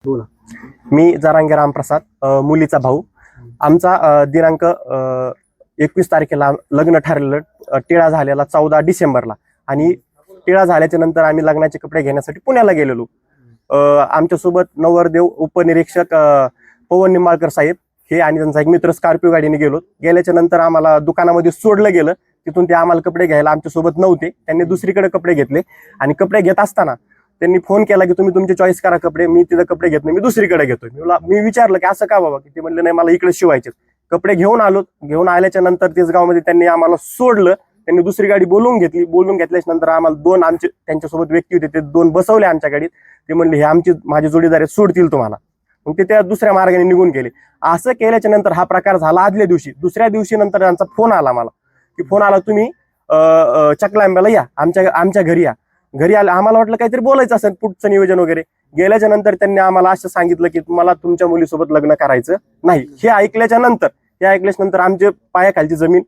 बोला. मी जरांगे रामप्रसाद, मुलीचा भाऊ. आमचा दिनांक 21 तारखेला लग्न ठरलेलं, टिळा झालेला 14 डिसेंबरला. आणि टिळा झाल्याच्या नंतर आम्ही लग्नाचे कपडे घेण्यासाठी पुण्याला गेलेलो. आमच्यासोबत नवरदेव उपनिरीक्षक पवन निंबाळकर साहेब हे आणि त्यांचा एक मित्र स्कॉर्पिओ गाडीने गेलो. गेल्याच्या नंतर आम्हाला दुकानामध्ये सोडलं गेलं. तिथून ते आम्हाला कपडे घ्यायला आमच्यासोबत नव्हते, त्यांनी दुसरीकडे कपडे घेतले. आणि कपडे घेत असताना त्यांनी फोन केला की तुम्ही तुमचे चॉईस करा कपडे, मी तिथं कपडे घेत नाही, मी दुसरीकडे घेतोय. मी विचारलं की असं का बाबा, की ते म्हणले नाही मला इकडे शिवायचे. कपडे घेऊन आलो. घेऊन आल्याच्या नंतर तेसगावमध्ये त्यांनी आम्हाला सोडलं. त्यांनी दुसरी गाडी बोलवून घेतली. बोलवून घेतल्याच्या नंतर आम्हाला दोन आमचे त्यांच्यासोबत व्यक्ती होते, ते दोन बसवले आमच्या गाडीत. ते म्हणले हे आमची माझे जोडीदार सोडतील तुम्हाला. मग ते त्या दुसऱ्या मार्गाने निघून गेले. असं केल्याच्या नंतर हा प्रकार झाला आदल्या दिवशी. दुसऱ्या दिवशी नंतर त्यांचा फोन आला मला, की फोन आला तुम्ही चकलांब्याला या, आमच्या घरी या. घरी आलं, आम्हाला वाटलं काहीतरी बोलायचं असेल पुढचं नियोजन वगैरे. गेल्याच्या नंतर त्यांनी आम्हाला असं सांगितलं की मला तुमच्या मुलीसोबत लग्न करायचं नाही. हे ऐकल्याच्या नंतर आमच्या पायाखालची जमीन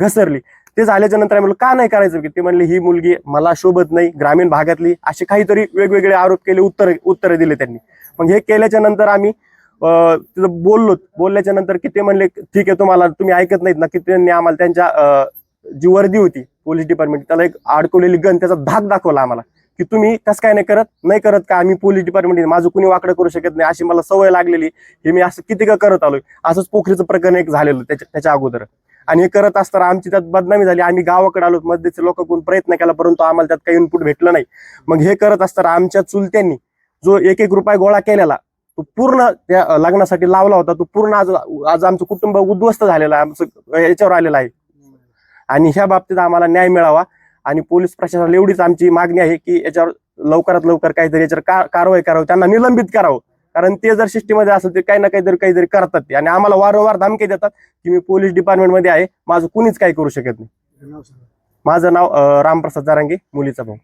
घसरली. ते झाल्याच्या नंतर आम्ही का नाही करायचं, की ते म्हणले ही मुलगी मला शोभत नाही, ग्रामीण भागातली, असे काहीतरी वेगवेगळे आरोप केले, उत्तर दिले त्यांनी. मग हे केल्याच्या नंतर आम्ही तिथं बोलल्याच्या नंतर की ते म्हणले ठीक आहे, तुम्ही ऐकत नाहीत ना, की त्यांनी आम्हाला त्यांच्या जी वर्दी होती पोलीस डिपार्टमेंट, त्याला एक अडकवलेली गन, त्याचा धाक दाखवला आम्हाला, की तुम्ही कसं काय नाही करत का, आम्ही पोलीस डिपार्टमेंट माझं कुणी वाकडं करू शकत नाही, अशी मला सवय लागलेली, हे मी असं किती का करत आलोय. असंच पोखरीचं प्रकरण एक झालेलं त्याच्या अगोदर. आणि हे करत असताना आमची त्यात बदनामी झाली. आम्ही गावाकडे आलो, मध्येचे लोक कोण प्रयत्न केला, परंतु आम्हाला त्यात काही इनपुट भेटलं नाही. मग हे करत असताना आमच्या चुलत्यांनी जो 1-1 रुपया गोळा केलेला, तो पूर्ण त्या लग्नासाठी लावला होता, तो पूर्ण आज आमचं कुटुंब उद्ध्वस्त झालेलं आहे, आमचं याच्यावर आलेलं आहे. आणि ह्या बाबतीत आम्हाला न्याय मिळावा. आणि पोलीस प्रशासनाला एवढीच आमची मागणी आहे की याच्यावर लवकरात लवकर काहीतरी याच्यावर कारवाई करावी, त्यांना निलंबित करावं. कारण ते जर सिस्टीममध्ये असेल तर काही ना काहीतरी करतात ते. आणि आम्हाला वारंवार धमकी देतात की मी पोलीस डिपार्टमेंटमध्ये आहे, माझं कुणीच काही करू शकत नाही. माझं नाव रामप्रसाद जरांगे, मुलीचा भाऊ.